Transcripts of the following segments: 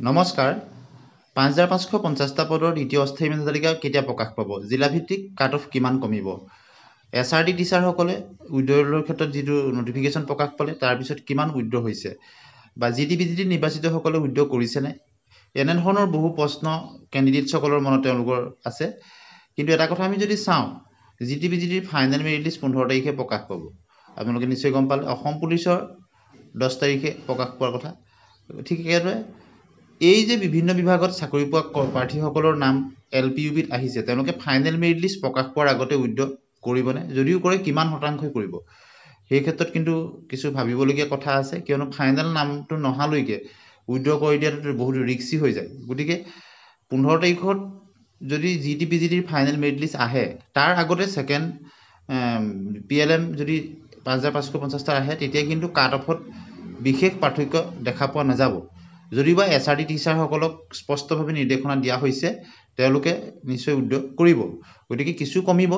নমস্কাৰ ৫৫৫০টা পদৰ দ্বিতীয় অস্থায়ী মেধা তালিকা কেতিয়া প্ৰকাশ পাব জিলাভিত্তিক কাট অফ কিমান কমিব SRD টিচাৰসকলে উইড্ৰলৰ ক্ষেত্ৰত যিটো নটিফিকেশ্যন প্ৰকাশ পালে তাৰপিছত কিমান উইড্ৰ হৈছে বা GT-BGT নিৰ্বাচিতসকলে উইড্ৰ কৰিছেনে এনেধৰণৰ বহু প্ৰশ্ন কেণ্ডিডেটসকলৰ মনত তেওঁলোকৰ আছে কিন্তু এটা কথা আমি যদি চাওঁ GT-BGTৰ ফাইনেল মেৰিট লিষ্ট 15 তাৰিখে প্ৰকাশ পাব আপোনালোকে নিশ্চয় গম পালে অসম পুলিচৰ 10 তাৰিখে প্ৰকাশ পোৱাৰ কথা ঠিক একেদৰে এই যে বিভিন্ন বিভাগত চাকৰি পোৱা প্ৰাৰ্থীসকলৰ নাম LPUBত আহিছে তেওঁলোকে ফাইনেল মেৰিট লিষ্ট প্ৰকাশ পোৱাৰ আগতে উইড্ৰ কৰিবনে যদিও কৰে কিমান শতাংশই কৰিব সেই ক্ষেত্ৰত কিন্তু কিছু ভাবিবলগীয়া কথা আছে কিয়নো ফাইনেল নামটো নহালৈকে উইড্ৰ কৰি দিয়াটো বহুত ৰিস্কি হৈ যায় গতিকে 15 তাৰিখত যদি GT-BGTৰ ফাইনেল মেৰিট লিষ্ট আহে তাৰ আগতে সেকেন্ড PLM যদি ৫৫৫০টা আহে তেতিয়া কিন্তু কাট অফত বিশেষ পাৰ্থক্য দেখা পোৱা নাযাব যদিবা SRD টিচাৰসকলক স্পষ্টভাৱে নিৰ্দেশনা দিয়া হৈছে তেওঁলোকে নিশ্চয় উদ্যোগ কৰিব গতিকে কিছু কমিব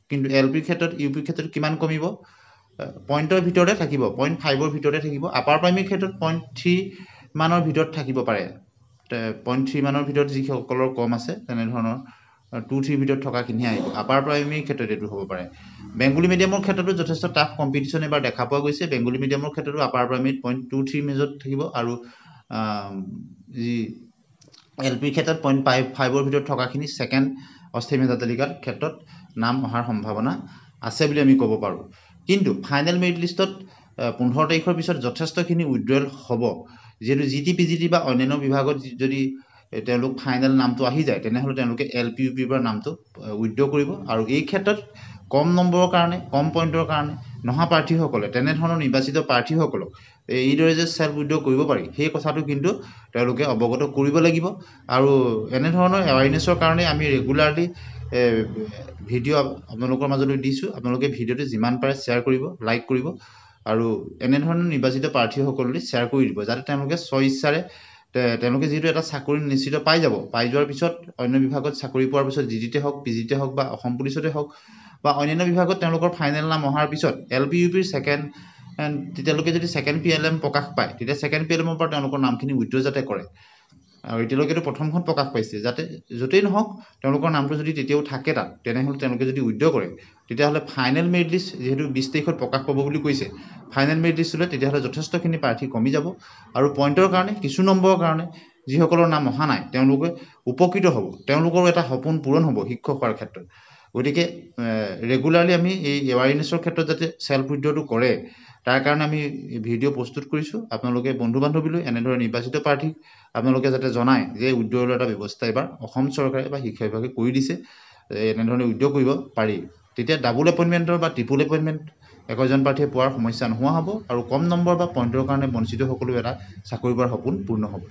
কিন্তু LPৰ ক্ষেত্ৰত UPৰ ক্ষেত্ৰত কিমান কমিব পইণ্টৰ ভিতৰতে থাকিব 0.5ৰ ভিতৰতে থাকিব আপাৰ প্ৰাইমেৰীৰ ক্ষেত্ৰত 0.3 মানৰ ভিতৰত থাকিব পাৰে 0.3 মানৰ ভিতৰত যিসকলৰ কম আছে তেনে ধৰণৰ 2-3 ভিতৰত থকাখিনি আহিব আপাৰ প্ৰাইমেৰীৰ ক্ষেত্ৰত এটো হ'ব পাৰে বেংগলী মিডিয়ামৰ ক্ষেত্ৰতো যথেষ্ট টাফ কম্পিটিশন এবাৰ দেখা পোৱা গৈছে বেংগলী মিডিয়ামৰ ক্ষেত্ৰতো আপাৰ প্ৰাইমেৰীত 0.23 মেজত থাকিব আৰু যি LPৰ ক্ষেত্ৰত 0.5ৰ ভিতৰত থকাখিনি সেকেন্ড অস্থায়ী মেধা তালিকাৰ ক্ষেত্ৰত নাম অহাৰ সম্ভাৱনা আছে বুলি আমি ক'ব পাৰো কিন্তু ফাইনেল মেৰিট লিষ্টত 15 তাৰিখৰ পিছত যথেষ্টখিনি উইড্ৰল হ'ব যেটো GT-BGT বা অন্যান্য বিভাগত যদি তেওঁলোক ফাইনেল নামটো আহি যায় তেনেহলে তেওঁলোকে LPUBৰ পৰা নামটো উইড্ৰ কৰিব আৰু এই ক্ষেত্ৰত কম নম্বৰৰ কাৰণে কম পইণ্টৰ কাৰণে নহা প্ৰাৰ্থীসকলে তেনে ধৰণৰ নিৰ্বাচিত প্ৰাৰ্থীসকলক এইদৰে যে সেলফ উইড্ৰ কৰিব পাৰি সেই কথাটো কিন্তু তেওঁলোকে অৱগত কৰিব লাগিব আৰু এনে ধৰণৰ এৱাৰনেছৰ কাৰণে আমি ৰেগুলাৰলি ভিডিঅ' আপোনালোকৰ মাজলৈ দিছো আপোনালোকে ভিডিঅ'টো যিমান পাৰে শ্বেয়াৰ কৰিব লাইক কৰিব আৰু এনে ধৰণৰ নিৰ্বাচিত প্ৰাৰ্থীসকললৈ শ্বেয়াৰ কৰি দিব যাতে তেওঁলোকে স্বইচ্ছাৰে তেওঁলোকে যেটো এটা চাকৰি নিশ্চিত পাই যাব পাই যোৱাৰ পিছত অন্য বিভাগত চাকৰি পোৱাৰ পিছত GT-তে হওক PGT-তে হওক বা অসম পুলিচতে হওক বা অন্যান্য বিভাগত তেওঁলোকৰ ফাইনেল নাম অহাৰ পিছত LPUBৰ সেকেন্ড তেতিয়ালৈকে যদি সেকেন্ড PLM প্ৰকাশ পায় তেতিয়া সেকেন্ড PLMৰ পৰা তেওঁলোকৰ নামখিনি উইড্ৰ যাতে কৰে আৰু এতিয়ালৈকেতো প্ৰথমখন প্ৰকাশ পাইছে যাতে যতেই নহওক তেওঁলোকৰ নামটো যদি তেতিয়াও থাকে তাত তেনেহলে তেওঁলোকে যদি উইড্ৰ কৰে তেতিয়াহলে ফাইনেল মেৰিট লিষ্ট যেহেতু 20 তাৰিখত প্ৰকাশ পাব বুলি কৈছে ফাইনেল মেৰিট লিষ্টলৈ তেতিয়াহলে যথেষ্টখিনি প্ৰাৰ্থী কমি যাব আৰু পইণ্টৰ কাৰণে কিছু নম্বৰৰ কাৰণে যিসকলৰ নাম অহা নাই তেওঁলোকে উপকৃত হ'ব তেওঁলোকৰ এটা সপোন পূৰণ হ'ব শিক্ষক হোৱাৰ ক্ষেত্ৰত গতিকে ৰেগুলাৰলি আমি এই এৱাৰনেছৰ ক্ষেত্ৰত যাতে সেলফ উইড্ৰটো কৰে তাৰ কাৰণে আমি ভিডিঅ' প্ৰস্তুত কৰিছো আপোনালোকে বন্ধু বান্ধৱীলৈ এনেদৰে নিৰ্বাচিত প্ৰাৰ্থী আপোনালোকে যাতে জনায় যে উইড্ৰৰ এটা ব্যৱস্থা এবাৰ অসম চৰকাৰে বা শিক্ষা বিভাগে কৰি দিছে এনেধৰণে উইড্ৰ কৰিব পাৰি তেতিয়া ডাবল এপইণ্টমেণ্টৰ বা ট্ৰিপল এপইণ্টমেণ্ট একজন প্ৰাৰ্থীয়ে পোৱাৰ সমস্যা নোহোৱা হ'ব আৰু কম নম্বৰ বা পইণ্টৰ কাৰণে বঞ্চিত সকলো এটা চাকৰি পোৱাৰ সপোন পূৰ্ণ হ'ব